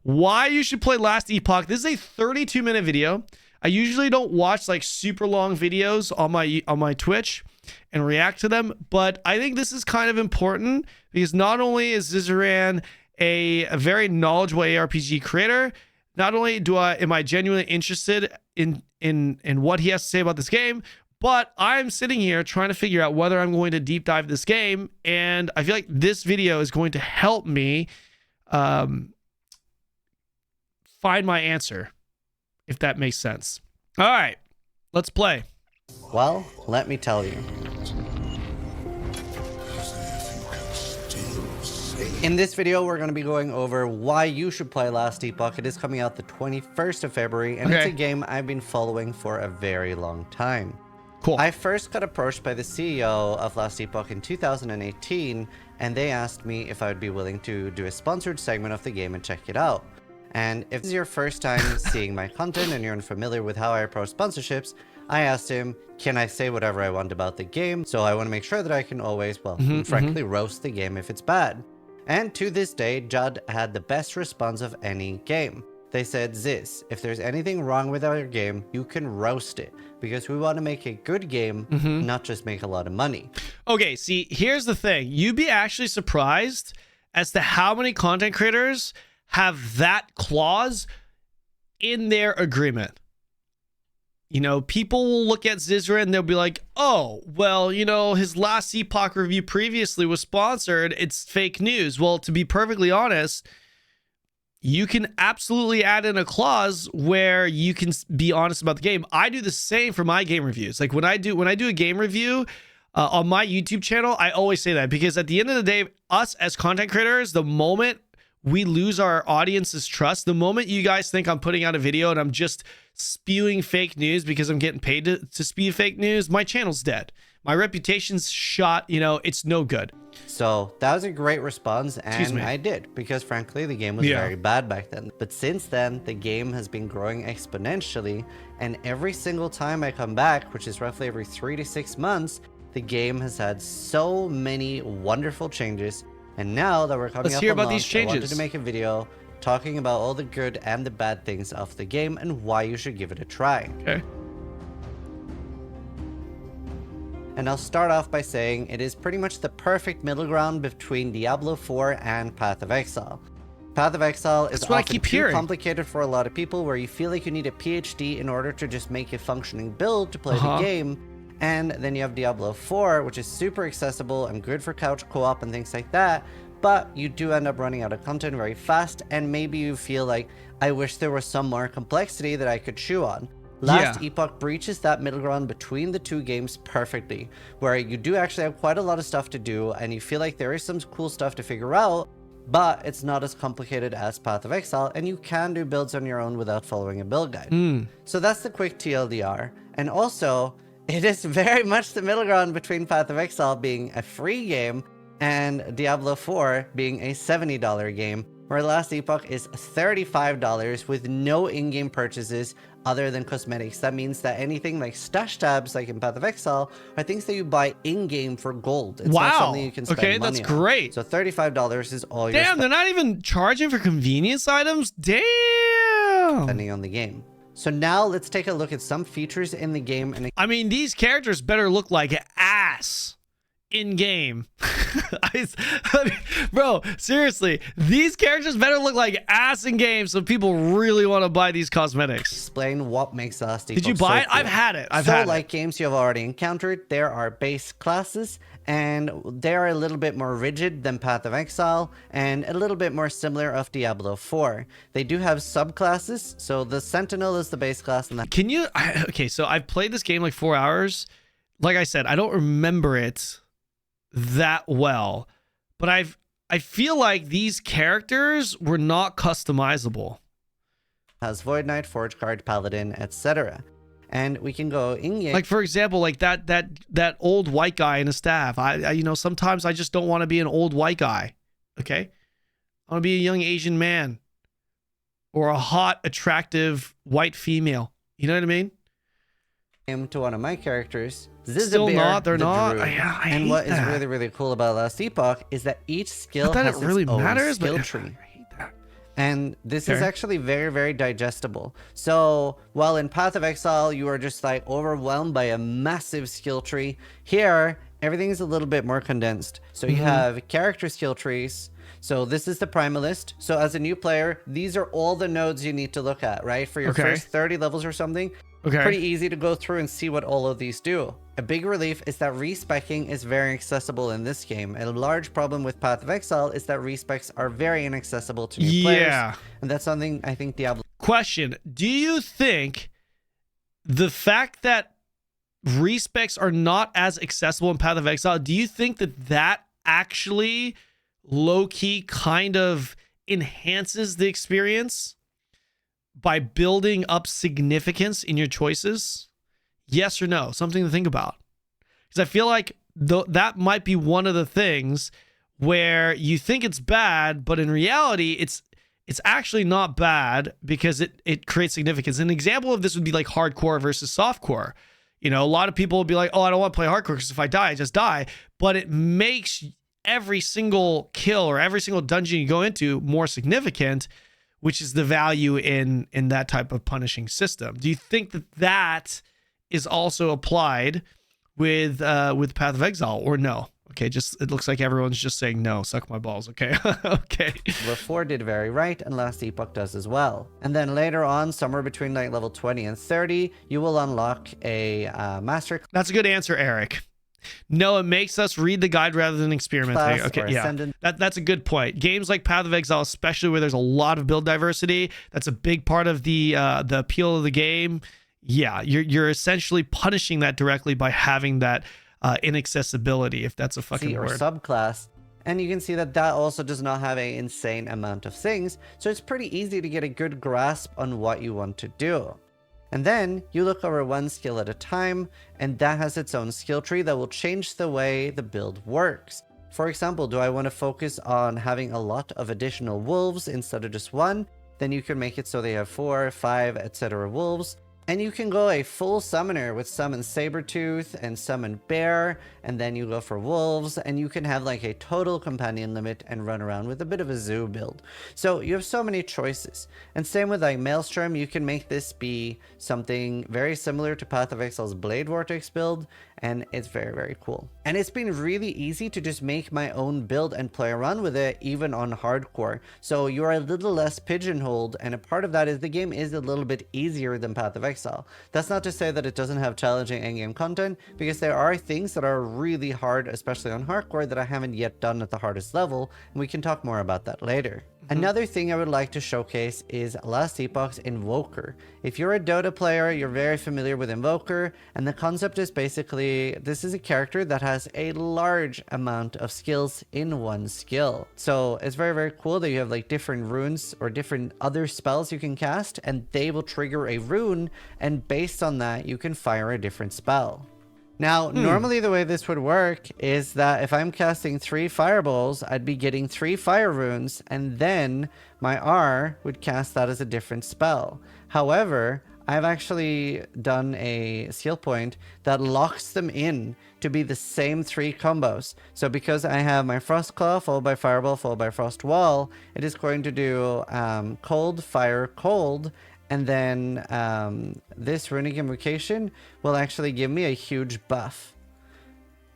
why you should play Last Epoch. This is a 32-minute video. I usually don't watch like super long videos on my Twitch and react to them, but I think this is kind of important because not only is Zizaran a very knowledgeable ARPG creator, not only am I genuinely interested in what he has to say about this game, but I'm sitting here trying to figure out whether I'm going to deep dive this game, and I feel like this video is going to help me find my answer, if that makes sense. All right, let's play. Well, let me tell you. In this video, we're going to be going over why you should play Last Epoch. It is coming out the 21st of February, and it's a game I've been following for a very long time. Cool. I first got approached by the CEO of Last Epoch in 2018, and they asked me if I would be willing to do a sponsored segment of the game and check it out. And if this is your first time seeing my content and you're unfamiliar with how I approach sponsorships, I asked him, can I say whatever I want about the game? So I want to make sure that I can always, well, frankly, roast the game if it's bad. And to this day, Judd had the best response of any game. They said, Ziz, if there's anything wrong with our game, you can roast it, because we want to make a good game, not just make a lot of money. Okay, see, here's the thing. You'd be actually surprised as to how many content creators have that clause in their agreement. You know, people will look at Zizaran and they'll be like, oh, well, you know, his Last Epoch review previously was sponsored. It's fake news. Well, to be perfectly honest, you can absolutely add in a clause where you can be honest about the game. I do the same for my game reviews. Like when I do a game review on my YouTube channel, I always say that, because at the end of the day, us as content creators, the moment we lose our audience's trust, the moment you guys think I'm putting out a video and I'm just spewing fake news because I'm getting paid to spew fake news, my channel's dead. My reputation's shot. You know, it's no good. So that was a great response, and I did, because frankly the game was very bad back then. But since then, the game has been growing exponentially, and every single time I come back, which is roughly every 3 to 6 months, the game has had so many wonderful changes. And now that we're coming up on launch, I wanted to make a video talking about all the good and the bad things of the game and why you should give it a try. Okay. And I'll start off by saying it is pretty much the perfect middle ground between Diablo 4 and Path of Exile. Path of Exile is often too complicated for a lot of people, where you feel like you need a PhD in order to just make a functioning build to play the game. And then you have Diablo 4, which is super accessible and good for couch co-op and things like that, but you do end up running out of content very fast, and maybe you feel like, I wish there was some more complexity that I could chew on. Last Epoch breaches that middle ground between the two games perfectly, where you do actually have quite a lot of stuff to do, and you feel like there is some cool stuff to figure out, but it's not as complicated as Path of Exile, and you can do builds on your own without following a build guide. So that's the quick TLDR. And also, it is very much the middle ground between Path of Exile being a free game and Diablo 4 being a $70 game, where Last Epoch is $35 with no in-game purchases other than cosmetics. That means that anything like stash tabs, like in Path of Exile, are things that you buy in-game for gold. It's not something you can spend money on. That's great. So $35 is all your they're not even charging for convenience items? Damn! Depending on the game. So now let's take a look at some features in the game. And I mean, these characters better look like ass in game. Bro, seriously, these characters better look like ass in game, so people really want to buy these cosmetics. Explain what makes Last Epoch Did you buy it? Cool. I've had it. Like games you have already encountered, there are base classes, and they are a little bit more rigid than Path of Exile, and a little bit more similar of Diablo 4. They do have subclasses, so the Sentinel is the base class. And Can you... Okay, so I've played this game like 4 hours. Like I said, I don't remember it that well, but I feel like these characters were not customizable. Has Void Knight, Forge Guard, Paladin, etc. And we can go in game. Like for example, like that old white guy in a staff. I you know, sometimes I just don't want to be an old white guy. Okay, I want to be a young Asian man or a hot, attractive white female. You know what I mean? To one of my characters, Still not. They're not. And what is really, really cool about Last Epoch is that each skill has its own skill tree. I hate that. And this is actually very, very digestible. So while in Path of Exile, you are just like overwhelmed by a massive skill tree, here, everything is a little bit more condensed. So you have character skill trees. So this is the Primalist. So as a new player, these are all the nodes you need to look at, right? For your first 30 levels or something. Pretty easy to go through and see what all of these do. A big relief is that respecking is very accessible in this game. A large problem with Path of Exile is that respecs are very inaccessible to new players. And that's something I think Diablo... Question. Do you think the fact that respecs are not as accessible in Path of Exile, do you think that that actually low-key kind of enhances the experience by building up significance in your choices? Yes or no? Something to think about. Because I feel like that might be one of the things where you think it's bad, but in reality, it's actually not bad because it creates significance. An example of this would be like hardcore versus softcore. You know, a lot of people will be like, oh, I don't want to play hardcore because if I die, I just die. But it makes every single kill or every single dungeon you go into more significant, which is the value in that type of punishing system. Do you think that that is also applied with Path of Exile, or no? Okay, just it looks like everyone's just saying no. Suck my balls. Okay, okay. Level 4 did very right, and Last Epoch does as well. And then later on, somewhere between like level 20 and 30, you will unlock a master. That's a good answer, Eric. No, it makes us read the guide rather than experimenting. Okay, yeah, that's a good point. Games like Path of Exile, especially where there's a lot of build diversity, that's a big part of the appeal of the game. Yeah, you're essentially punishing that directly by having that inaccessibility, if that's a fucking word. Or subclass. And you can see that that also does not have an insane amount of things, so it's pretty easy to get a good grasp on what you want to do. And then you look over one skill at a time, and that has its own skill tree that will change the way the build works. For example, do I want to focus on having a lot of additional wolves instead of just one? Then you can make it so they have 4, 5, etc. wolves. And you can go a full summoner with summon Sabertooth and summon Bear, and then you go for wolves, and you can have like a total companion limit and run around with a bit of a zoo build. So you have so many choices. And same with like Maelstrom, you can make this be something very similar to Path of Exile's Blade Vortex build, and it's very, very cool. And it's been really easy to just make my own build and play around with it, even on hardcore. So you're a little less pigeonholed, and a part of that is the game is a little bit easier than Path of Exile. That's not to say that it doesn't have challenging endgame content, because there are things that are really hard, especially on hardcore, that I haven't yet done at the hardest level, and we can talk more about that later. Another thing I would like to showcase is Last Epoch's Invoker. If you're a Dota player, you're very familiar with Invoker, and the concept is basically, this is a character that has a large amount of skills in one skill. So it's very, very cool that you have like different runes or different other spells you can cast, and they will trigger a rune, and based on that, you can fire a different spell. Now, normally the way this would work is that if I'm casting 3 fireballs, I'd be getting 3 fire runes, and then my R would cast that as a different spell. However, I've actually done a skill point that locks them in to be the same 3 combos. So because I have my Frost Claw followed by Fireball followed by Frost Wall, it is going to do Cold, Fire, Cold, and then this Runic Invocation will actually give me a huge buff.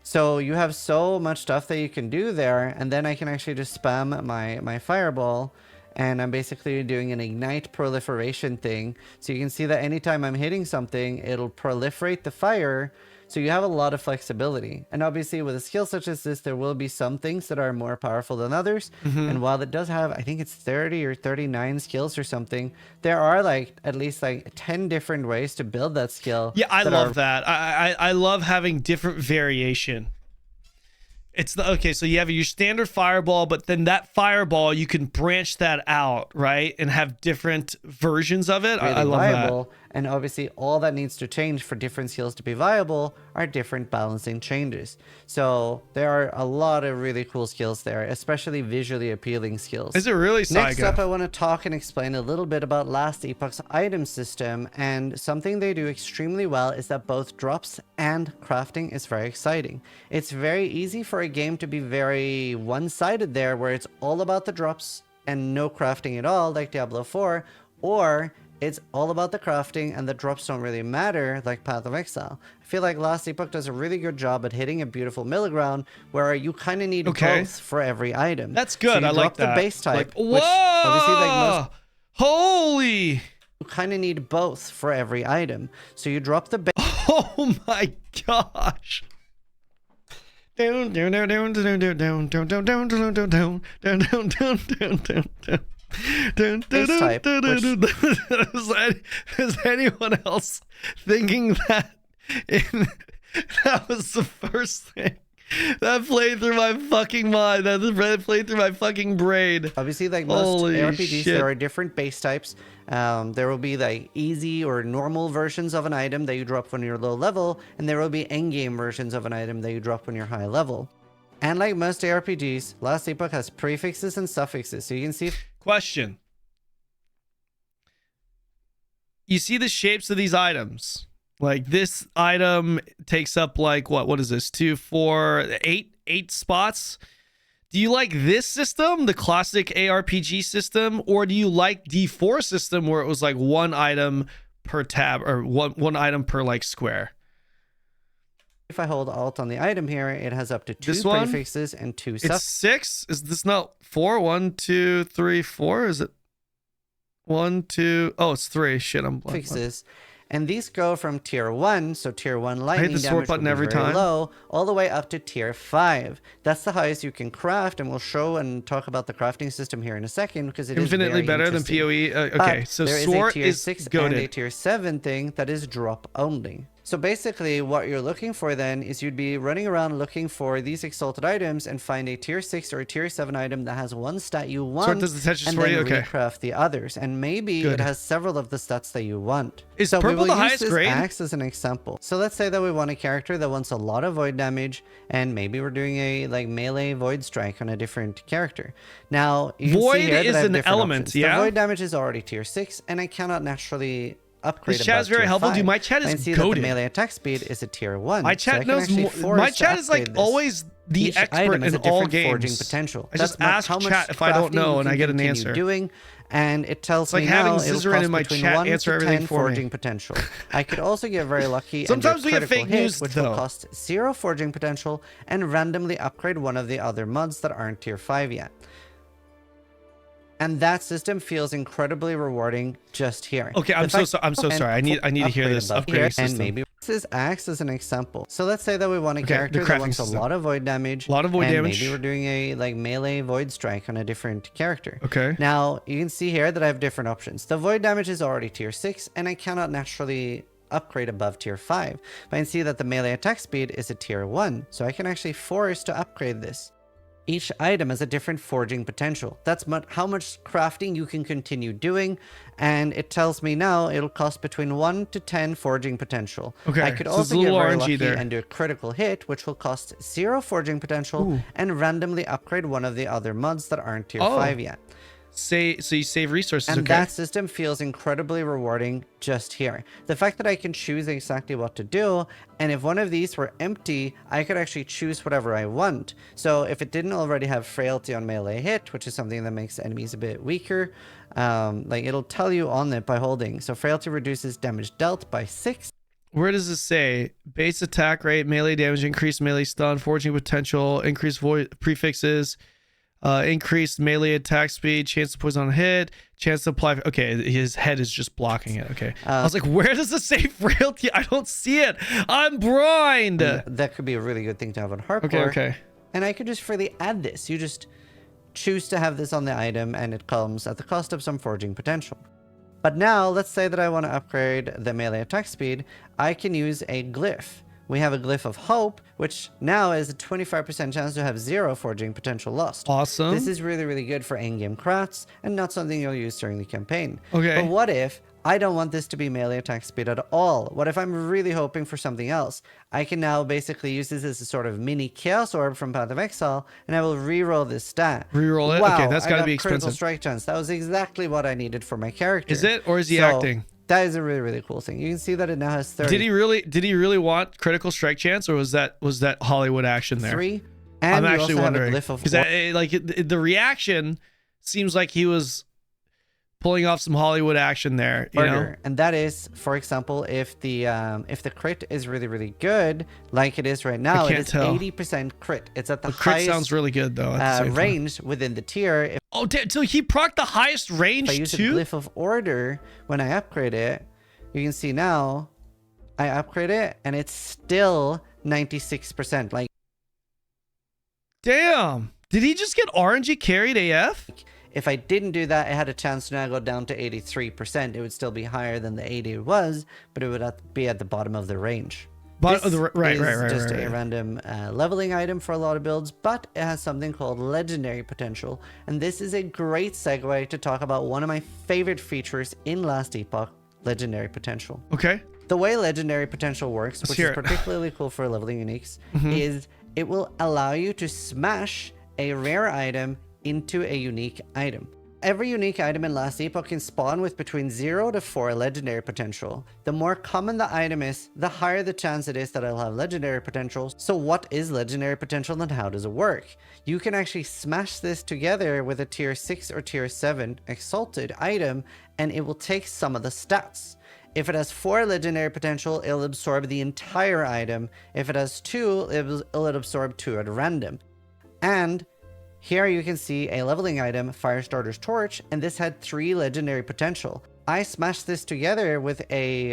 So you have so much stuff that you can do there, and then I can actually just spam my Fireball, and I'm basically doing an Ignite proliferation thing. So you can see that anytime I'm hitting something, it'll proliferate the fire. So you have a lot of flexibility. And obviously with a skill such as this, there will be some things that are more powerful than others. And while it does have, I think it's 30 or 39 skills or something, there are like at least like 10 different ways to build that skill. Yeah, I love that. I love having different variation. It's okay, so you have your standard fireball, but then that fireball, you can branch that out, right? And have different versions of it. Really I love viable. that. And obviously all that needs to change for different skills to be viable are different balancing changes. So there are a lot of really cool skills there, especially visually appealing skills. Is it really, Saiga? Next up, I want to talk and explain a little bit about Last Epoch's item system. And something they do extremely well is that both drops and crafting is very exciting. It's very easy for a game to be very one-sided there, where it's all about the drops and no crafting at all, like Diablo 4, or it's all about the crafting and the drops don't really matter, like Path of Exile. I feel like Last Epoch does a really good job at hitting a beautiful middle ground where you kind of need both for every item. That's good. So I like that. The base type, like, whoa! which obviously like most... Holy! You kind of need both for every item. So you drop the base... Oh my gosh! Down, down, down, down, down, down, down, down, down, down, down, down, down, down, down, down, down, down. Type, is anyone else thinking that that was the first thing that played through my fucking mind, that played through my fucking brain? Obviously, like most RPGs, shit. there are different base types. There will be like easy or normal versions of an item that you drop when you're low level, and there will be endgame versions of an item that you drop when you're high level. And like most RPGs, Last Epoch has prefixes and suffixes, so you can see... Question. You see the shapes of these items. Like this item takes up like what is this? 2, 4, 8 spots. Do you like this system, the classic ARPG system, or do you like D4 system where it was like one item per tab or one item per like square? If I hold Alt on the item here, it has up to 2 prefixes and 2 suffixes. It's 6? Is this not 4? 1, 2, 3, 4? Is it 1, 2? Oh, it's 3. Shit, I'm blank. Suffixes. And these go from tier 1, so tier 1 lightning damage will be every very time. low, all the way up to tier 5. That's the highest you can craft, and we'll show and talk about the crafting system here in a second, because it infinitely is very better than PoE. Okay, so there sword is a tier 6 and a tier 7 thing that is drop only. So basically, what you're looking for then is you'd be running around looking for these exalted items and find a tier 6 or a tier 7 item that has one stat you want, Sword does the touches and for then you? Okay. recraft the others. And maybe it has several of the stats that you want. Is so purple we will the use highest this grade? axe as an example. So let's say that we want a character that wants a lot of void damage, and maybe we're doing a like melee void strike on a different character. Now, you can void see here is that I have an different element, options. yeah? The void damage is already tier 6, and I cannot naturally upgrade this chat is very helpful. Dude, my chat is see goated. that the melee attack speed is a tier 1. My chat so knows more. My chat is like always the Each expert in all games. Forging potential. I just ask chat if I don't know, and I get an answer. And it tells me having now Zizaran in my chat answer everything for forging me. Potential. I could also get very lucky. Sometimes we get fake news, which though. will cost 0 forging potential, and randomly upgrade one of the other mods that aren't tier 5 yet. And that system feels incredibly rewarding just here. Okay, I'm so sorry. I need to hear this upgrading system. And maybe this is acts as an example. So let's say that we want a character that wants a lot of void damage. A lot of void damage. Maybe we're doing a like melee void strike on a different character. Okay. Now you can see here that I have different options. The void damage is already tier 6, and I cannot naturally upgrade above tier 5. But I can see that the melee attack speed is a tier 1, so I can actually force to upgrade this. Each item has a different forging potential. That's how much crafting you can continue doing, and it tells me now it'll cost between 1 to 10 forging potential. Okay, I could also get very lucky and do a critical hit, which will cost 0 forging potential, and randomly upgrade one of the other mods that aren't tier 5 yet. So you save resources, and that system feels incredibly rewarding just here. The fact that I can choose exactly what to do, and if one of these were empty, I could actually choose whatever I want. So if it didn't already have frailty on melee hit, which is something that makes enemies a bit weaker, like it'll tell you on it by holding. So frailty reduces damage dealt by 6. Where does it say? Base attack rate, melee damage, increased melee stun, forging potential, increased void prefixes, increased melee attack speed, chance to poison on hit, chance to apply. Okay, his head is just blocking it. Okay, I was like, where does it say frailty? I don't see it. I'm blind. That could be a really good thing to have on hardcore. Okay. And I could just freely add this. You just choose to have this on the item, and it comes at the cost of some forging potential. But now, let's say that I want to upgrade the melee attack speed. I can use a glyph. We have a glyph of hope, which now is a 25% chance to have 0 forging potential lost. Awesome. This is really, really good for endgame crafts, and not something you'll use during the campaign. Okay. But what if I don't want this to be melee attack speed at all? What if I'm really hoping for something else? I can now basically use this as a sort of mini chaos orb from Path of Exile, and I will reroll this stat. Reroll it? Wow, Okay, that's gotta be critical expensive. Strike chance. That was exactly what I needed for my character. Is it, or is he acting? That is a really, really cool thing. You can see that it now has 30. Did he really want critical strike chance, or was that Hollywood action there? 3. And I'm actually wondering because like the reaction seems like he was pulling off some Hollywood action there, you know? And that is, for example, if the crit is really, really good, like it is right now, it is 80% crit. It's at the crit highest sounds really good though. Range within the tier. So he procced the highest range too? If I use a glyph of order when I upgrade it, you can see now I upgrade it and it's still 96%. Like, damn, did he just get RNG carried AF? If I didn't do that, it had a chance to now go down to 83%. It would still be higher than the 80 it was, but it would be at the bottom of the range. Right. Just a random leveling item for a lot of builds, but it has something called legendary potential. And this is a great segue to talk about one of my favorite features in Last Epoch, legendary potential. Okay. The way legendary potential works, which is particularly cool for leveling uniques, is it will allow you to smash a rare item into a unique item. Every unique item in Last Epoch can spawn with between 0 to 4 legendary potential. The more common the item is, the higher the chance it is that it'll have legendary potential. So what is legendary potential and how does it work? You can actually smash this together with a tier 6 or tier 7 exalted item and it will take some of the stats. If it has 4 legendary potential, it'll absorb the entire item. If it has 2, it'll absorb 2 at random. And here you can see a leveling item, Firestarter's Torch, and this had 3 legendary potential. I smashed this together with a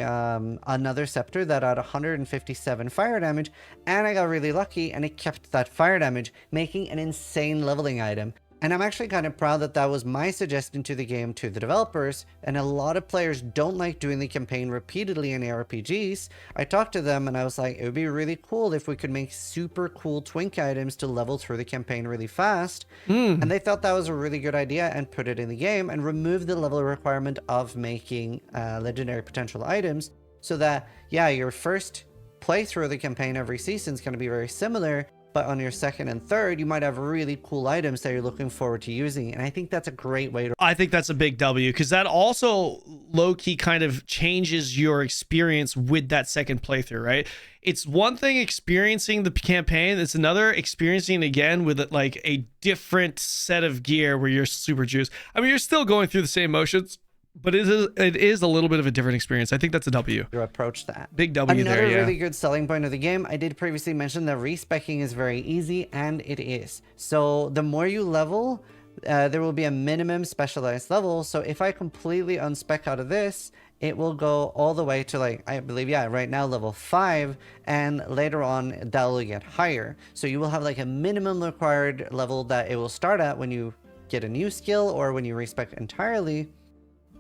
another scepter that had 157 fire damage, and I got really lucky and it kept that fire damage, making an insane leveling item. And I'm actually kind of proud that that was my suggestion to the game to the developers, and a lot of players don't like doing the campaign repeatedly in ARPGs. I talked to them and I was like, it would be really cool if we could make super cool twink items to level through the campaign really fast. And they thought that was a really good idea and put it in the game and removed the level requirement of making legendary potential items so that, yeah, your first playthrough of the campaign every season is going to be very similar, but on your second and third, you might have really cool items that you're looking forward to using. And I think that's a great way to... I think that's a big W, because that also low-key kind of changes your experience with that second playthrough, right? It's one thing experiencing the campaign. It's another experiencing it again with like a different set of gear where you're super juiced. I mean, you're still going through the same motions, but it is a little bit of a different experience. I think that's a W. To approach that. Big W there, yeah. Another really good selling point of the game, I did previously mention that respecking is very easy, and it is. So the more you level, there will be a minimum specialized level. So if I completely unspec out of this, it will go all the way to, like, I believe, yeah, right now level 5, and later on that will get higher. So you will have like a minimum required level that it will start at when you get a new skill or when you respec entirely.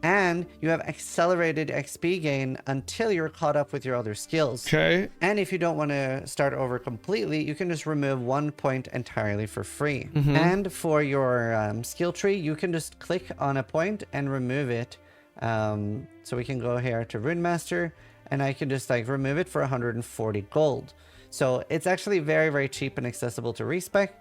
And you have accelerated XP gain until you're caught up with your other skills. Okay. And if you don't want to start over completely, you can just remove 1 point entirely for free. And for your skill tree, you can just click on a point and remove it. So we can go here to Rune Master, and I can just like remove it for 140 gold. So it's actually very, very cheap and accessible to respec,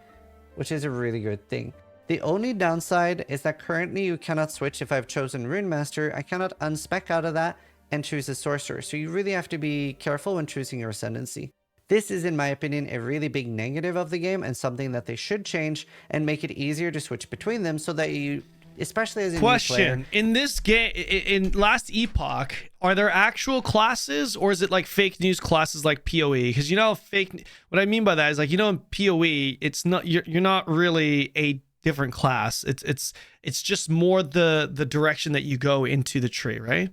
which is a really good thing. The only downside is that currently you cannot switch. If I've chosen Rune Master, I cannot unspec out of that and choose a Sorcerer. So you really have to be careful when choosing your Ascendancy. This is, in my opinion, a really big negative of the game and something that they should change and make it easier to switch between them so that you, especially as a new player. In this game, in Last Epoch, are there actual classes, or is it like fake news classes like PoE? Because, you know, what I mean by that is, like, you know, in PoE, it's not, you're not really a different class. It's just more the direction that you go into the tree, right?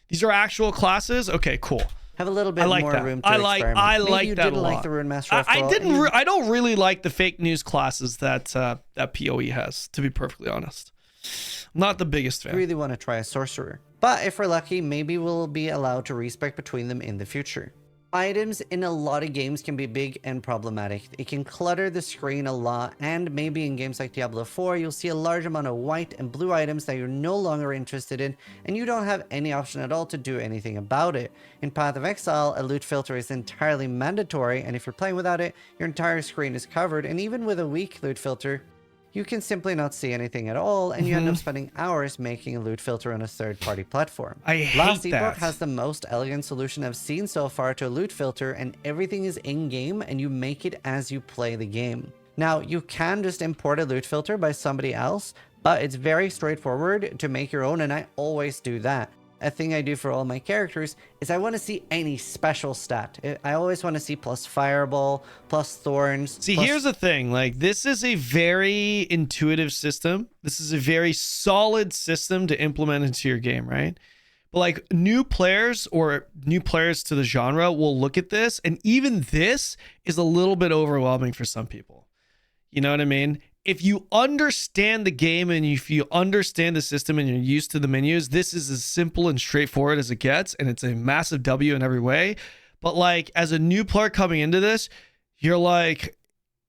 These are actual classes. Okay, cool. Have a little bit more room to experiment. I like that a lot. Like the Rune Master. I don't really like the fake news classes that that PoE has, to be perfectly honest. I'm not the biggest fan. I really want to try a Sorcerer, but if we're lucky, maybe we'll be allowed to respec between them in the future. Items in a lot of games can be big and problematic. It can clutter the screen a lot, and maybe in games like Diablo 4, you'll see a large amount of white and blue items that you're no longer interested in, and you don't have any option at all to do anything about it. In Path of Exile, a loot filter is entirely mandatory, and if you're playing without it, your entire screen is covered, and even with a weak loot filter, you can simply not see anything at all, and you end up spending hours making a loot filter on a third-party platform. I hate Last that. Epoch has the most elegant solution I've seen so far to a loot filter, and everything is in-game, and you make it as you play the game. Now, you can just import a loot filter by somebody else, But it's very straightforward to make your own, and I always do that. A thing I do for all my characters is I want to see any special stat. I always want to see plus fireball, plus thorns. See, here's the thing. Like, this is a very intuitive system. This is a very solid system to implement into your game, right? But like new players or new players to the genre will look at this, and even this is a little bit overwhelming for some people. You know what I mean? If you understand the game and if you understand the system and you're used to the menus, this is as simple and straightforward as it gets, and it's a massive W in every way. But like as a new player coming into this, you're like,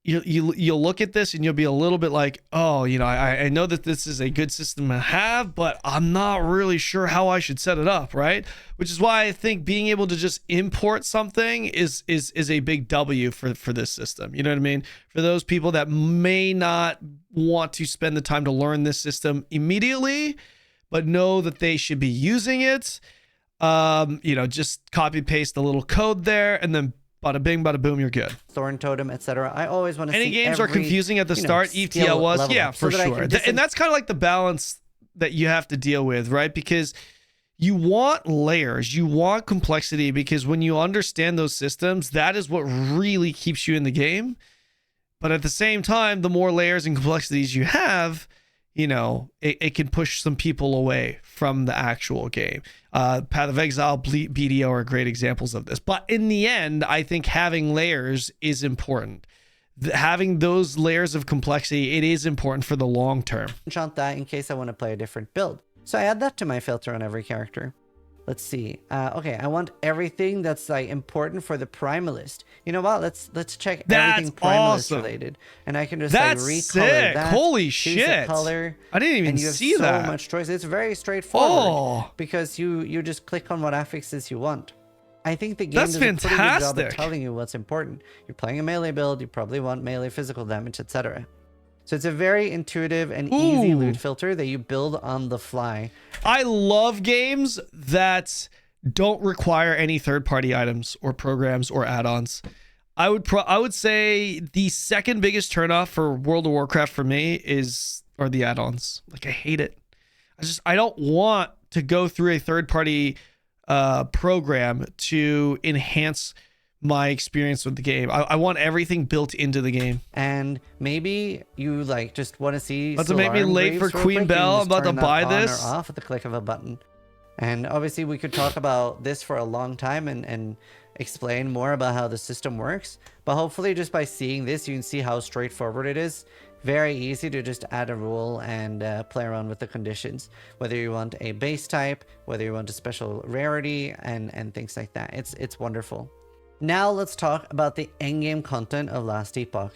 you'll look at this and you'll be a little bit like, oh, you know, I know that this is a good system to have, but I'm not really sure how I should set it up, right? Which is why I think being able to just import something is a big W for this system. You know what I mean? For those people that may not want to spend the time to learn this system immediately, but know that they should be using it, you know, just copy paste a little code there and then bada bing, bada boom, you're good. Thorn totem, etc. I always want to see any games are confusing at the start. ETL was, yeah, for sure. And that's kind of like the balance that you have to deal with, right? Because you want layers, you want complexity, because when you understand those systems, that is what really keeps you in the game. But at the same time, the more layers and complexities you have, you know, it can push some people away from the actual game. Path of Exile, BDO are great examples of this. But in the end, I think having layers is important. Having those layers of complexity, it is important for the long term. Enchant that in case I want to play a different build. So I add that to my filter on every character. Let's see. Okay, I want everything that's like important for the primalist. You know what? Let's check everything primalist related, and I can just like recolor that. Holy shit! Color. I didn't even see that. So much choice. It's very straightforward because you just click on what affixes you want. I think the game does a pretty good job of telling you what's important. You're playing a melee build. You probably want melee physical damage, etc. So it's a very intuitive and easy loot filter that you build on the fly. I love games that don't require any third-party items or programs or add-ons. I would say the second biggest turnoff for World of Warcraft for me are the add-ons. Like, I hate it. I don't want to go through a third-party program to enhance my experience with the game. I want everything built into the game. And maybe you like just want to see. About to make me late for Queen Bell. I'm about to buy this. Or off at the click of a button. And obviously we could talk about this for a long time and explain more about how the system works. But hopefully just by seeing this, you can see how straightforward it is. Very easy to just add a rule and play around with the conditions. Whether you want a base type, whether you want a special rarity, and things like that. It's wonderful. Now let's talk about the endgame content of Last Epoch.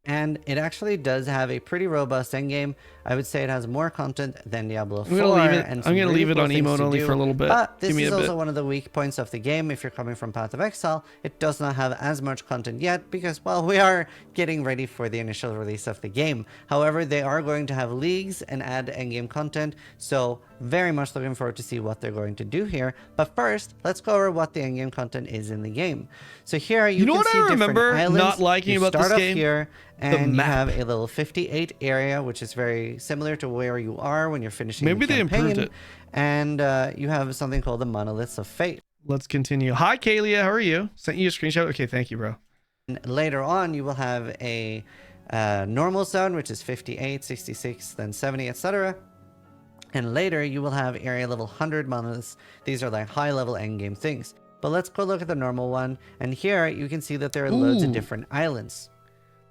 And it actually does have a pretty robust endgame. I would say it has more content than Diablo 4. I'm going to leave it on emote only for a little bit. But this is also one of the weak points of the game. If you're coming from Path of Exile, it does not have as much content yet because, well, we are getting ready for the initial release of the game. However, they are going to have leagues and add endgame content. So very much looking forward to see what they're going to do here. But first, let's go over what the endgame content is in the game. So here you can see different islands. Not liking about this game? Here, and you have a little 58 area, which is very similar to where you are when you're finishing the campaign. Maybe they improved it. And you have something called the Monoliths of Fate. Let's continue. Hi, Kalia. How are you? Sent you a screenshot. Okay, thank you, bro. And later on, you will have a normal zone, which is 58, 66, then 70, etc. And later, you will have area level 100 monoliths. These are like high-level endgame things. But let's go look at the normal one. And here, you can see that there are loads of different islands.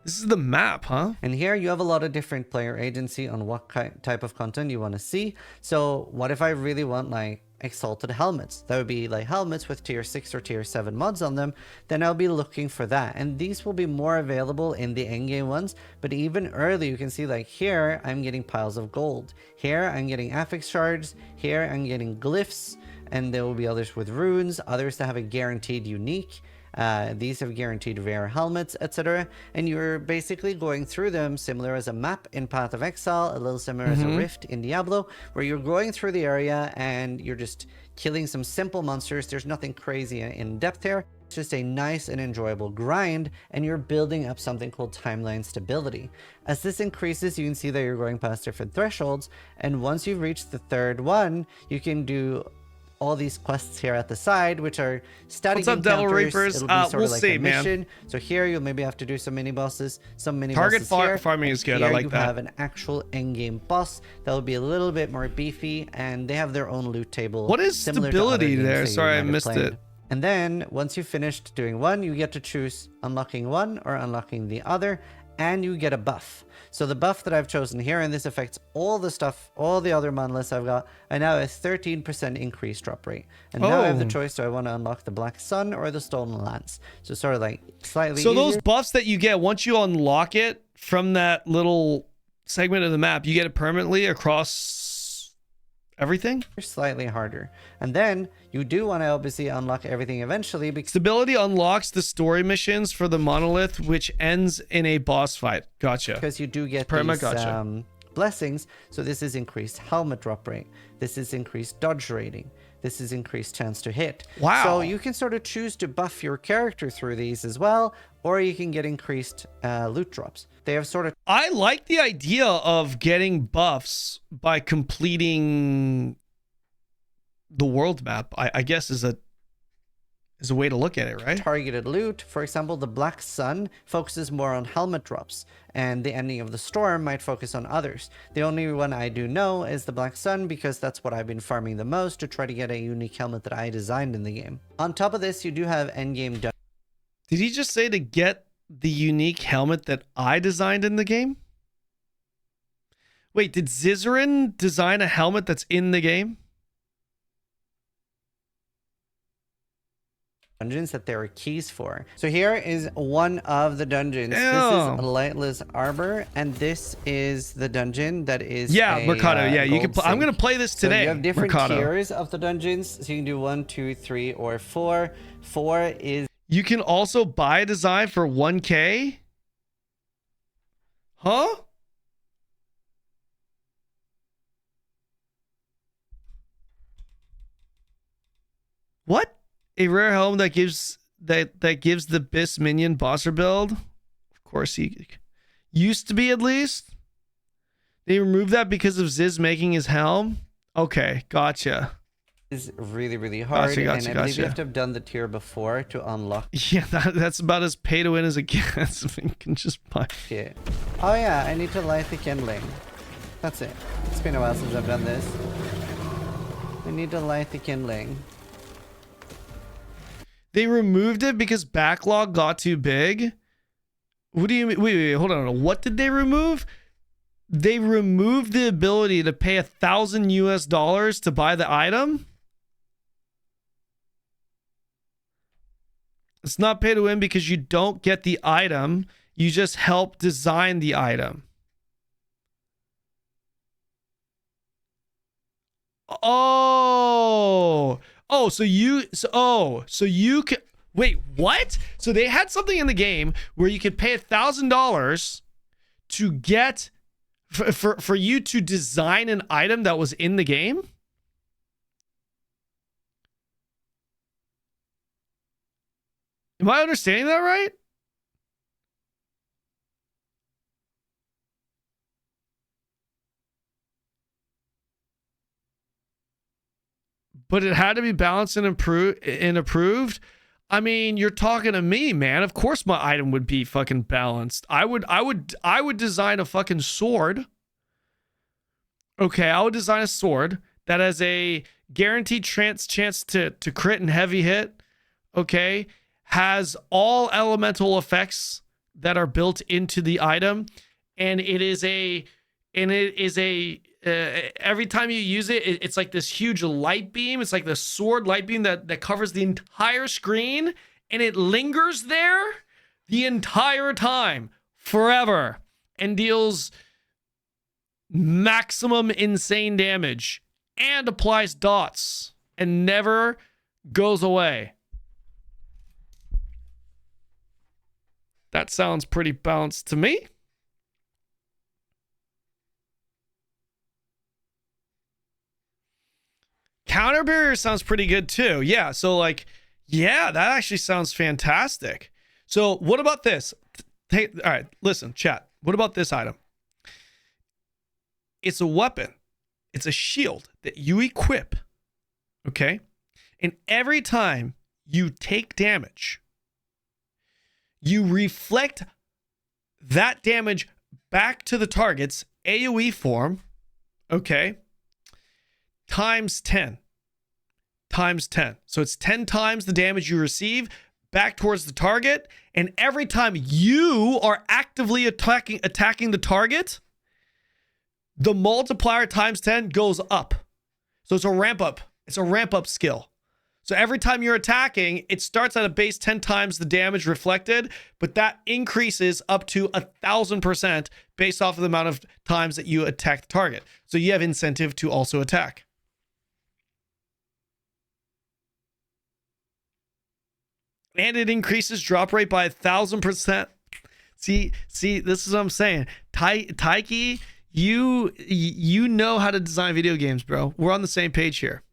This is the map, huh? And here you have a lot of different player agency on what type of content you want to see. So what if I really want like exalted helmets? That would be like helmets with tier 6 or tier 7 mods on them. Then I'll be looking for that. And these will be more available in the endgame ones. But even early, you can see like here, I'm getting piles of gold. Here, I'm getting affix shards. Here, I'm getting glyphs. And there will be others with runes, others that have a guaranteed unique. These have guaranteed rare helmets, etc. And you're basically going through them similar as a map in Path of Exile, a little similar as a Rift in Diablo, where you're going through the area and you're just killing some simple monsters. There's nothing crazy in depth here. It's just a nice and enjoyable grind, and you're building up something called timeline stability. As this increases, you can see that you're going past different thresholds, and once you've reached the third one, you can do all these quests here at the side, which are static encounters. Devil Reapers? It'll be sort We'll of like see, a mission. So here you'll maybe have to do some mini bosses, Target farming is good. I like that. You have an actual end-game boss that will be a little bit more beefy, and they have their own loot table. What is stability there? Sorry, I missed it. And then once you've finished doing one, you get to choose unlocking one or unlocking the other, and you get a buff. So the buff that I've chosen here, and this affects all the stuff, all the other monoliths I've got, I now have a 13% increased drop rate. And now I have the choice, do I want to unlock the Black Sun or the Stolen Lance? So sort of like slightly So easier. those buffs that you get, once you unlock it from that little segment of the map, you get it permanently across everything? Slightly harder. And then you do want to obviously unlock everything eventually. Because stability unlocks the story missions for the monolith, which ends in a boss fight. Gotcha. Because you do get these blessings. So this is increased helmet drop rate. This is increased dodge rating. This is increased chance to hit. Wow. So you can sort of choose to buff your character through these as well, or you can get increased loot drops. They have sort of... I like the idea of getting buffs by completing the world map. I guess is a way to look at it, right? Targeted loot. For example, the Black Sun focuses more on helmet drops, and the Ending of the Storm might focus on others. The only one I do know is the Black Sun, because that's what I've been farming the most to try to get a unique helmet that I designed in the game. On top of this, you do have endgame dungeons. Did he just say to get the unique helmet that I designed in the game? Wait, did Zizaran design a helmet that's in the game? Dungeons that there are keys for. So here is one of the dungeons. Ew. This is Lightless Arbor, and this is the dungeon that is Mercado. Yeah, you can. I'm gonna play this today. So you have different Mercado. tiers of the dungeons. So you can do 1, 2, 3, or 4. 4 is. You can also buy a design for 1K. Huh? What? A rare helm that gives the best minion bosser build. Of course, he used to be, at least. They removed that because of Ziz making his helm. Okay, gotcha. Is really, really hard, and I believe you have to have done the tier before to unlock. Yeah, that's about as pay to win as it gets. You can just buy. Yeah. Oh yeah, I need to light the kindling. That's it. It's been a while since I've done this. I need to light the kindling. They removed it because backlog got too big. What do you mean? Wait, hold on. What did they remove? They removed the ability to pay $1,000 to buy the item. It's not pay to win because you don't get the item. You just help design the item. So you can wait, what? So they had something in the game where you could pay $1,000 to get for you to design an item that was in the game? Am I understanding that right? But it had to be balanced and approved. I mean, you're talking to me, man. Of course my item would be fucking balanced. I would design a fucking sword. Okay, I would design a sword that has a guaranteed chance to crit and heavy hit. Okay, has all elemental effects that are built into the item, and it is a every time you use it, it's like this huge light beam. It's like the sword light beam that covers the entire screen, and it lingers there the entire time, forever, and deals maximum insane damage and applies dots and never goes away. That sounds pretty balanced to me. Counter barrier sounds pretty good too. Yeah, so like Yeah, that actually sounds fantastic. So what about this? All right, listen, chat. What about this item? It's a weapon. It's a shield that you equip. Okay? And every time you take damage, you reflect that damage back to the target's AoE form, okay, times 10. Times 10. So it's 10 times the damage you receive back towards the target. And every time you are actively attacking the target, the multiplier times 10 goes up. So it's a ramp up. It's a ramp up skill. So every time you're attacking, it starts at a base 10 times the damage reflected, but that increases up to 1,000% based off of the amount of times that you attack the target. So you have incentive to also attack. And it increases drop rate by 1,000%. See, this is what I'm saying. Taiki, you know how to design video games, bro. We're on the same page here.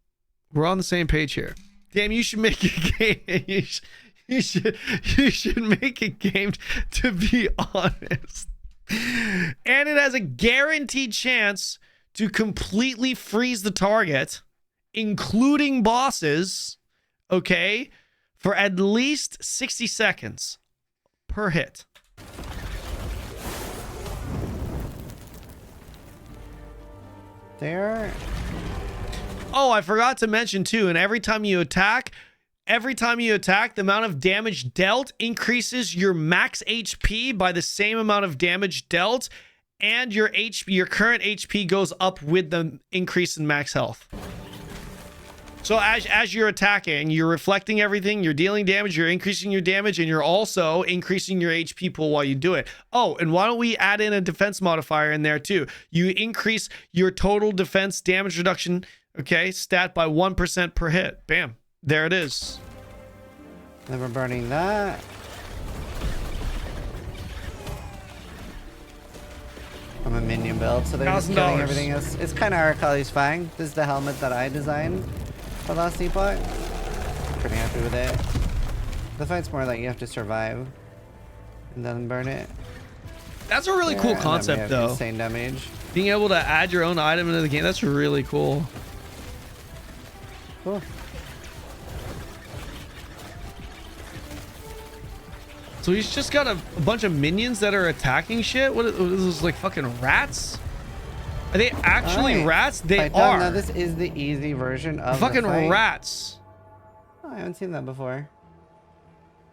We're on the same page here. Damn, you should make a game. You should make a game, to be honest. And it has a guaranteed chance to completely freeze the target, including bosses, okay, for at least 60 seconds per hit. There. Oh, I forgot to mention too, and every time you attack, the amount of damage dealt increases your max HP by the same amount of damage dealt, and your current HP goes up with the increase in max health. So as you're attacking, you're reflecting everything, you're dealing damage, you're increasing your damage, and you're also increasing your HP pool while you do it. Oh, and why don't we add in a defense modifier in there too? You increase your total defense damage reduction, okay, stat by 1% per hit. Bam. There it is. Never burning that. I'm a minion build, so they're just killing everything else. It's kind of Arcali's Fang. This is the helmet that I designed for Last Epoch. Pretty happy with it. The fight's more like you have to survive and then burn it. That's a really cool concept, though. Insane damage. Being able to add your own item into the game, that's really cool. Cool. So he's just got a bunch of minions that are attacking shit? What are those, like fucking rats? Are they actually rats? They are. Now this is the easy version of fucking the fight. Rats. Oh, I haven't seen that before.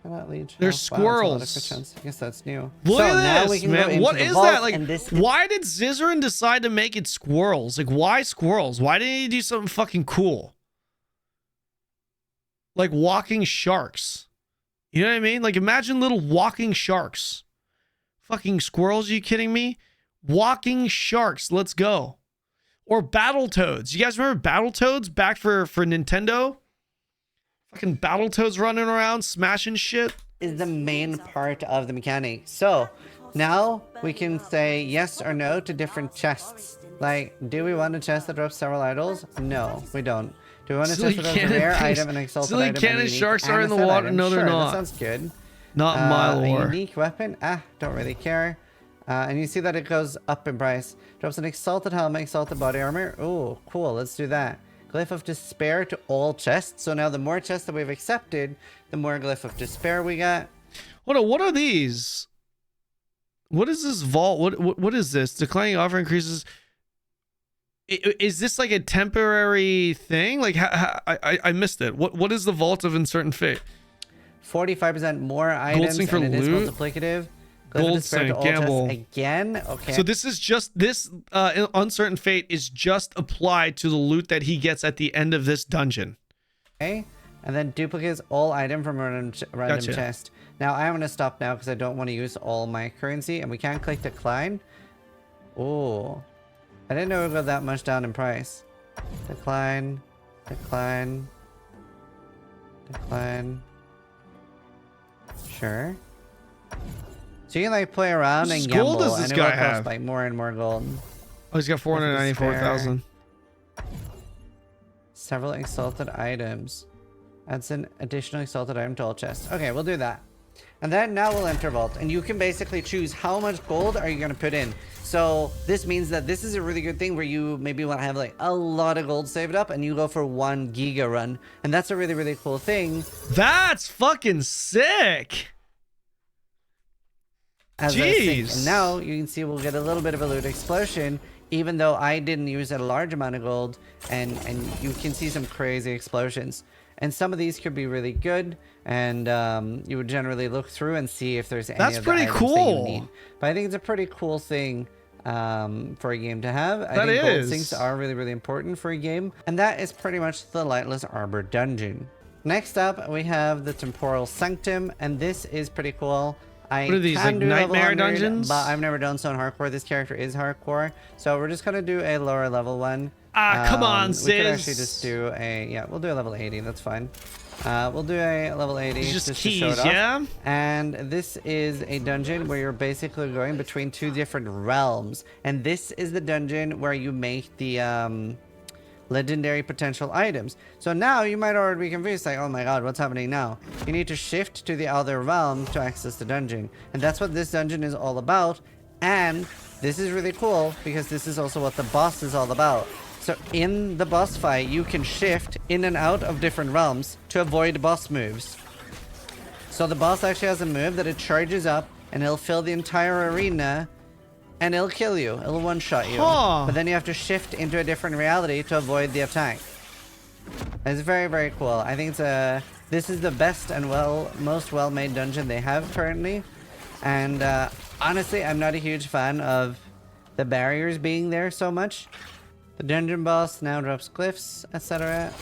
Cannot leech. They're squirrels. I guess that's new. Look at this, man. What is that? Like, why did Zizaran decide to make it squirrels? Like, why squirrels? Why didn't he do something fucking cool? Like walking sharks. You know what I mean? Like, imagine little walking sharks. Fucking squirrels, are you kidding me? Walking sharks, let's go. Or Battletoads. You guys remember Battletoads back for Nintendo? Fucking Battletoads running around, smashing shit. Is the main part of the mechanic. So, now we can say yes or no to different chests. Like, do we want a chest that drops several idols? No, we don't. Do we want to test it as a rare item and exalted item? Cannon sharks are in the water. Item? No, they're not. That sounds good. Not my lore. A unique weapon? Don't really care. And you see that it goes up in price. Drops an exalted helmet, exalted body armor. Oh, cool. Let's do that. Glyph of Despair to all chests. So now the more chests that we've accepted, the more Glyph of Despair we got. What are these? What is this vault? What is this? Declining offer increases. Is this like a temporary thing? Like, I missed it. What is the vault of Uncertain Fate? 45% more items, and it is multiplicative. Gold Sink, gamble. Again? Okay. So this is just, this Uncertain Fate is just applied to the loot that he gets at the end of this dungeon. Okay. And then duplicates all item from a random chest. Now, I'm going to stop now because I don't want to use all my currency, and we can't click decline. Oh. I didn't know it would go that much down in price. Decline. Decline. Decline. Sure. So you can like play around and gamble, gold does this and guy it will cost have? like more and more gold. Oh, he's got 494,000. Several exalted items. Adds an additional exalted item to all chests. Okay, we'll do that. And then now we'll enter vault, and you can basically choose how much gold are you going to put in. So this means that this is a really good thing where you maybe want to have like a lot of gold saved up and you go for 1 giga run. And that's a really, really cool thing. That's fucking sick. Jeez. And now you can see we'll get a little bit of a loot explosion, even though I didn't use a large amount of gold, and you can see some crazy explosions. And some of these could be really good, and you would generally look through and see if there's any of the items that you need. But I think it's a pretty cool thing for a game to have. I think gold sinks are really, really important for a game. And that is pretty much the Lightless Arbor dungeon. Next up, we have the Temporal Sanctum, and this is pretty cool. What are these, like nightmare dungeons? But I've never done so in hardcore. This character is hardcore. So we're just going to do a lower level one. Come on, sis. We could actually just do a, yeah, we'll do a level 80. That's fine. We'll do a level 80 just to keys, show it off. Yeah? And this is a dungeon where you're basically going between 2 different realms. And this is the dungeon where you make the legendary potential items. So now you might already be confused, like, oh my god, what's happening now? You need to shift to the other realm to access the dungeon. And that's what this dungeon is all about. And this is really cool because this is also what the boss is all about. So in the boss fight, you can shift in and out of different realms to avoid boss moves. So the boss actually has a move that it charges up and it'll fill the entire arena and it'll kill you. It'll one-shot you. But then you have to shift into a different reality to avoid the attack. It's very, very cool. I think it's this is the best and most well-made dungeon they have currently. And honestly, I'm not a huge fan of the barriers being there so much. The dungeon boss now drops glyphs, etc.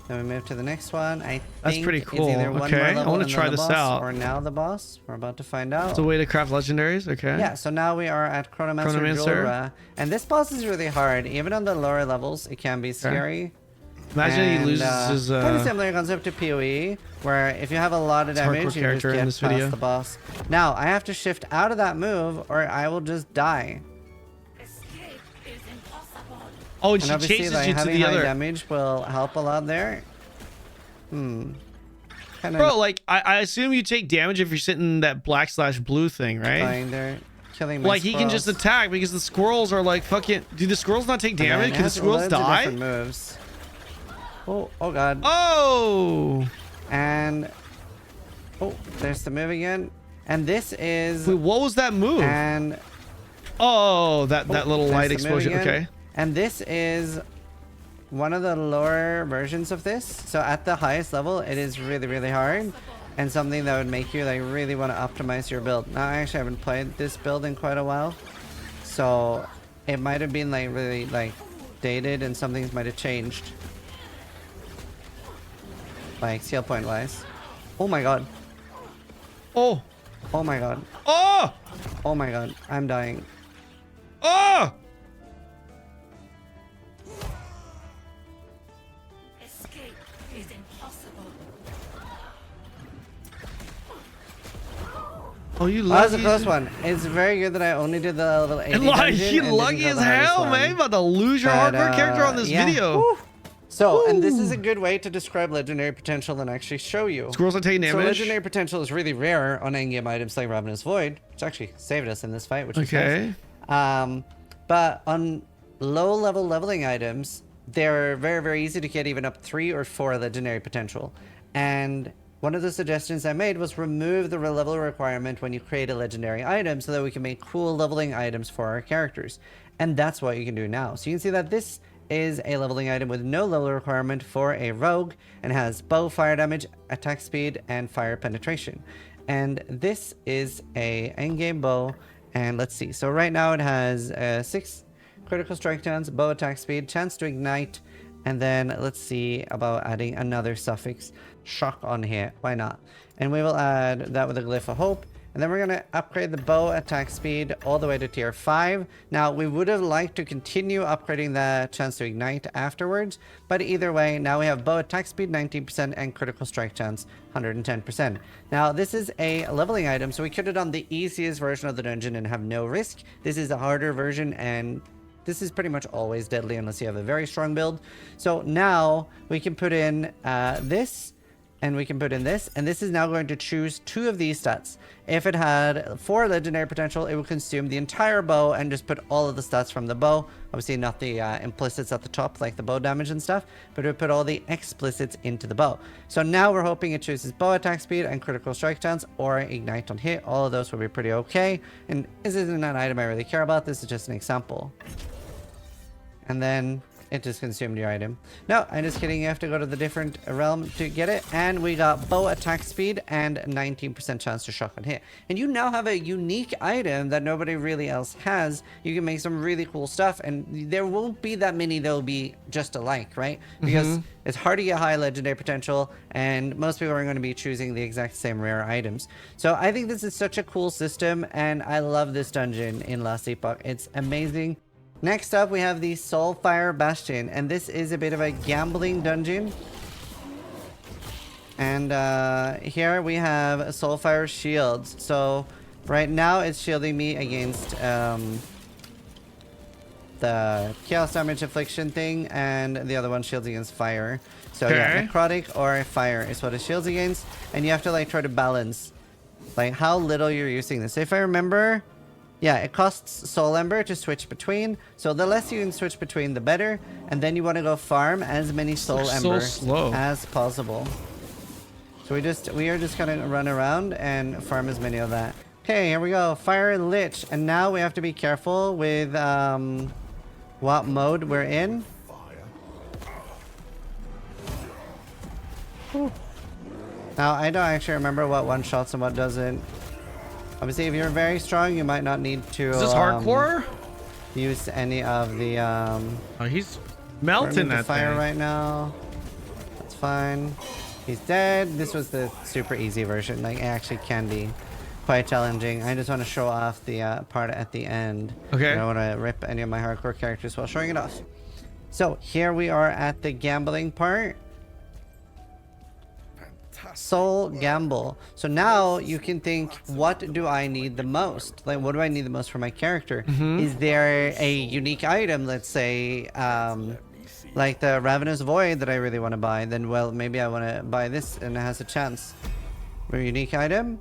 Then we move to the next one. That's pretty cool. Okay, I want to try this out. Or now the boss. We're about to find out. It's a way to craft legendaries. Okay. Yeah. So now we are at Chronomancer. And this boss is really hard. Even on the lower levels, it can be scary. Imagine he loses his. Kind of similar concept to PoE, where if you have a lot of damage, you just get past the boss. Now I have to shift out of that move, or I will just die. Oh, and she chases you to the other. Damage will help a lot there. Bro, like I assume you take damage if you're sitting in that black/blue thing, right? Dying there, killing my like squirrels. He can just attack because the squirrels are like fucking. Do the squirrels not take damage? Can the squirrels die? Moves. Oh god. Oh. And there's the move again. And this is. Wait, what was that move? And that little light explosion. Okay. And this is one of the lower versions of this. So at the highest level, it is really, really hard. And something that would make you like really want to optimize your build. Now, I actually haven't played this build in quite a while. So it might have been like really like dated and some things might have changed. Like skill point wise. Oh my god. Oh. Oh my god. Oh. Oh my god. I'm dying. Oh. Oh, you lucky. That was a close one. It's very good that I only did the level 80 dungeon. You lucky as hell, man. You're about to lose your hardcore character on this video. Woo. So, and this is a good way to describe legendary potential and actually show you. Squirrels are taking damage. So legendary potential is really rare on endgame items like Ravenous Void, which actually saved us in this fight, which is nice. But on low-level leveling items, they're very, very easy to get even up 3 or 4 legendary potential. And one of the suggestions I made was remove the level requirement when you create a legendary item so that we can make cool leveling items for our characters. And that's what you can do now. So you can see that this is a leveling item with no level requirement for a rogue and has bow fire damage, attack speed, and fire penetration. And this is a endgame bow. And let's see. So right now it has 6 critical strike chance, bow attack speed, chance to ignite, and then let's see about adding another suffix, shock on here. Why not? And we will add that with a glyph of hope. And then we're going to upgrade the bow attack speed all the way to tier 5. Now, we would have liked to continue upgrading the chance to ignite afterwards. But either way, now we have bow attack speed 19% and critical strike chance 110%. Now, this is a leveling item, so we could have done the easiest version of the dungeon and have no risk. This is a harder version, and this is pretty much always deadly unless you have a very strong build. So now we can put in this. and we can put in this, and this is now going to choose 2 of these stats. If it had 4 legendary potential, it would consume the entire bow and just put all of the stats from the bow. Obviously not the implicits at the top, like the bow damage and stuff, but it would put all the explicits into the bow. So now we're hoping it chooses bow attack speed and critical strike chance or ignite on hit. All of those will be pretty okay. And this isn't an item I really care about. This is just an example. And then it just consumed your item. No, I'm just kidding. You have to go to the different realm to get it. And we got bow attack speed and 19% chance to shotgun hit. And you now have a unique item that nobody really else has. You can make some really cool stuff. And there won't be that many that'll be just alike, right? Because it's hard to get high legendary potential. And most people are going to be choosing the exact same rare items. So I think this is such a cool system. And I love this dungeon in Last Epoch. It's amazing. Next up, we have the Soulfire Bastion, and this is a bit of a gambling dungeon. And here we have Soulfire shields. So right now it's shielding me against the Chaos Damage Affliction thing, and the other one shields against fire. So yeah, necrotic or fire is what it shields against, and you have to like try to balance like how little you're using this. If I remember, yeah, it costs Soul Ember to switch between, so the less you can switch between, the better. And then you want to go farm as many Soul Ember as possible. So we are just gonna run around and farm as many of that. Okay, here we go, Fire and Lich, and now we have to be careful with what mode we're in. Whew. Now I don't actually remember what one shots and what doesn't. Obviously, if you're very strong, you might not need to. Is this hardcore? Use any of the. Oh, he's melting that fire thing right now. That's fine. He's dead. This was the super easy version. Like, it actually can be quite challenging. I just want to show off the part at the end. Okay. I don't want to rip any of my hardcore characters while showing it off. So here we are at the gambling part. Soul Gamble. So now you can think, what do I need the most? Like, what do I need the most for my character? Is there a unique item, let's say, like the Ravenous Void that I really want to buy? Then, well, maybe I want to buy this and it has a chance. A unique item.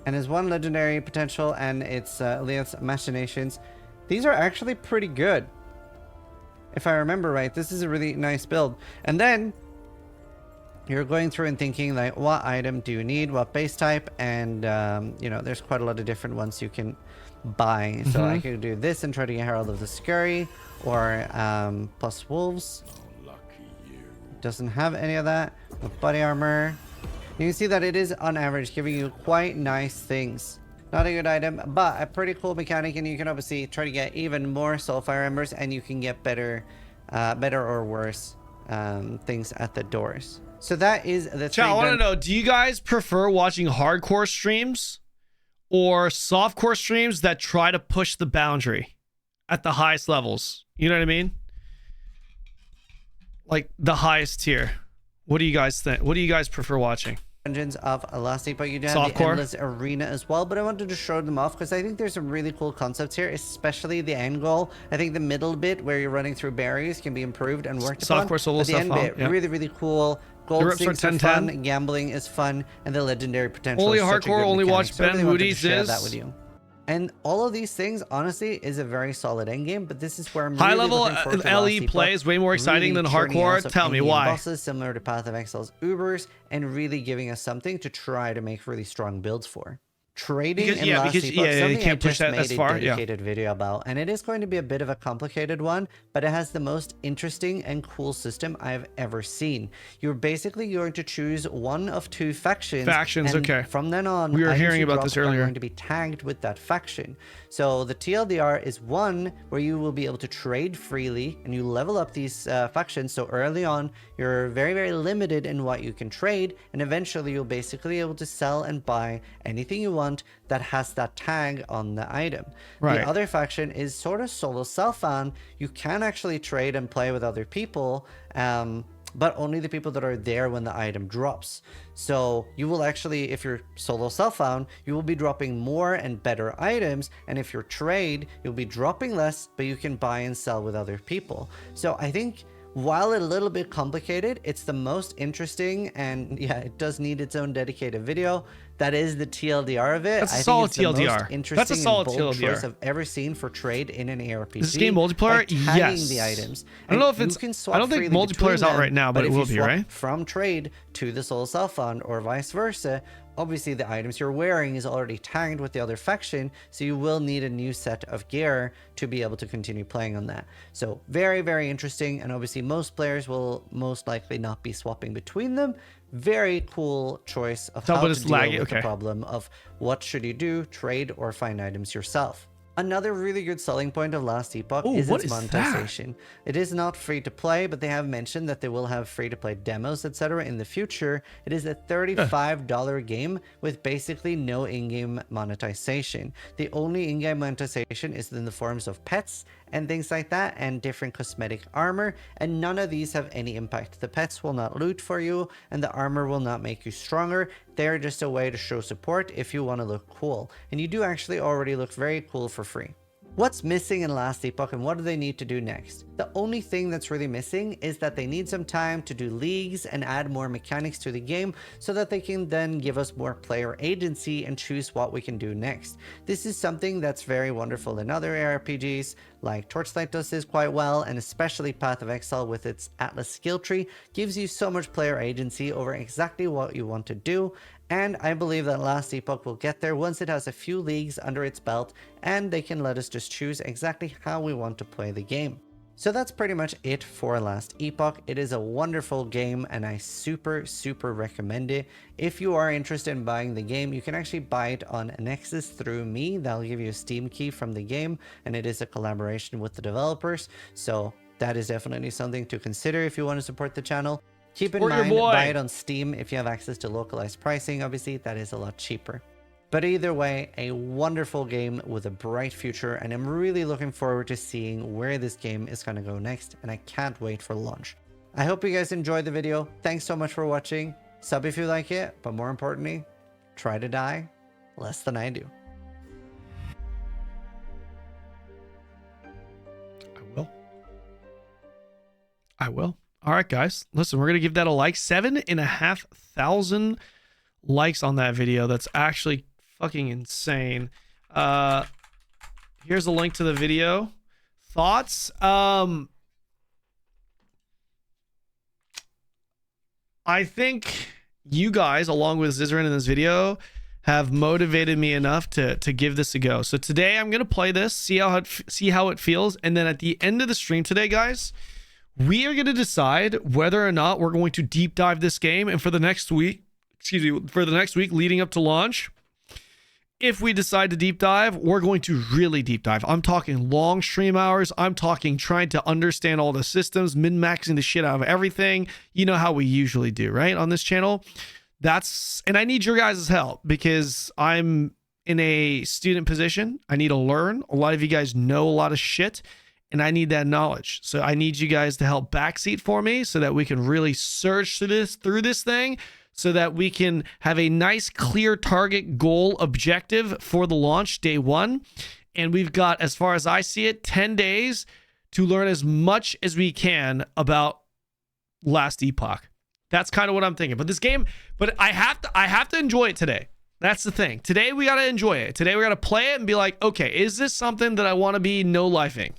And it's 1 legendary potential, and it's Leoth's Machinations. These are actually pretty good. If I remember right, this is a really nice build. And then you're going through and thinking like, what item do you need, what base type, and you know, there's quite a lot of different ones you can buy. So I could do this and try to get Herald of the Scurry, or plus wolves. Doesn't have any of that. With body armor, you can see that it is on average giving you quite nice things. Not a good item, but a pretty cool mechanic, and you can obviously try to get even more Soulfire Embers, and you can get better or worse things at the doors. So that is the thing. I want to know, do you guys prefer watching hardcore streams or softcore streams that try to push the boundary at the highest levels? You know what I mean? Like the highest tier. What do you guys think? What do you guys prefer watching? Dungeons of Last Epoch, you do have the Endless Arena as well, but I wanted to show them off because I think there's some really cool concepts here, especially the end goal. I think the middle bit where you're running through barriers can be improved and worked upon. Softcore solo but the stuff, end bit, really, really cool. Gold sinks are fun, gambling is fun, and the legendary potential only is such hardcore, a good only mechanic. watch So I Ben really wanted to Moody's share is that with you. And all of these things, honestly, is a very solid endgame, but this is where I'm high really level looking forward to LE play is way more exciting than churning hardcore. out some Tell me endgame why. Bosses similar to Path of Exile's Ubers, and really giving us something to try to make really strong builds for. Trading in Last Epoch, something you can't push that as far. a dedicated video about, and it is going to be a bit of a complicated one, but it has the most interesting and cool system I've ever seen. You're basically going to choose 1 of 2 factions. Okay. From then on, we were hearing about this earlier. Are going to be tagged with that faction. So the TLDR is 1 where you will be able to trade freely, and you level up these factions. So early on, you're very, very limited in what you can trade, and eventually you'll basically be able to sell and buy anything you want that has that tag on the item. Right. The other faction is sort of solo self-found. You can actually trade and play with other people, but only the people that are there when the item drops. So you will actually, if you're solo self-found, you will be dropping more and better items, and if you're trade, you'll be dropping less, but you can buy and sell with other people. So I think While a little bit complicated, it's the most interesting, and yeah, it does need its own dedicated video. That is the TLDR of it. That's a solid TLDR. The most interesting That's a solid and bold TLDR. choice I've ever seen for trade in an ARPG. Is this game multiplayer? Yes. The items. I don't know if it's. I don't think multiplayer is out right now, but it will be, right? From trade to the Soul Self Fund or vice versa. Obviously, the items you're wearing is already tagged with the other faction, so you will need a new set of gear to be able to continue playing on that. So very, very interesting, and obviously most players will most likely not be swapping between them. Very cool choice of how to deal with the problem of what should you do, trade or find items yourself. Another really good selling point of Last Epoch is its monetization. It is not free to play, but they have mentioned that they will have free to play demos, etc. in the future. It is a $35 game with basically no in-game monetization. The only in-game monetization is in the forms of pets and things like that, and different cosmetic armor, and none of these have any impact. The pets will not loot for you, and the armor will not make you stronger. They're just a way to show support if you want to look cool, and you do actually already look very cool for free. What's missing in Last Epoch and what do they need to do next? The only thing that's really missing is that they need some time to do leagues and add more mechanics to the game so that they can then give us more player agency and choose what we can do next. This is something that's very wonderful in other ARPGs, like Torchlight does this quite well, and especially Path of Exile with its Atlas skill tree gives you so much player agency over exactly what you want to do. And I believe that Last Epoch will get there once it has a few leagues under its belt and they can let us just choose exactly how we want to play the game. So that's pretty much it for Last Epoch. It is a wonderful game and I super recommend it. If you are interested in buying the game, you can actually buy it on Nexus through me. That'll give you a Steam key from the game, and it is a collaboration with the developers. So that is definitely something to consider if you want to support the channel. Keep in mind, buy it on Steam if you have access to localized pricing. Obviously, that is a lot cheaper. But either way, a wonderful game with a bright future, and I'm really looking forward to seeing where this game is going to go next, and I can't wait for launch. I hope you guys enjoyed the video. Thanks so much for watching. Sub if you like it, but more importantly, try to die less than I do. I will. All right, guys. Listen, we're going to give that a like. 7,500 likes on that video. That's actually fucking insane. Here's a link to the video. Thoughts? I think you guys, along with Zizaran in this video, have motivated me enough to give this a go. So today I'm going to play this, see how it feels. And then at the end of the stream today, guys, we are going to decide whether or not we're going to deep dive this game. And for the next week, leading up to launch, if we decide to deep dive, we're going to really deep dive. I'm talking long stream hours. I'm talking trying to understand all the systems, min-maxing the shit out of everything. You know how we usually do, right? On this channel. And I need your guys' help because I'm in a student position. I need to learn. A lot of you guys know a lot of shit, and I need that knowledge. So I need you guys to help backseat for me so that we can really search through this thing so that we can have a nice, clear target goal objective for the launch day one. And we've got, as far as I see it, 10 days to learn as much as we can about Last Epoch. That's kind of what I'm thinking. But this game, I have to enjoy it today. That's the thing. Today we got to enjoy it. Today we got to play it and be like, okay, is this something that I want to be no-lifing?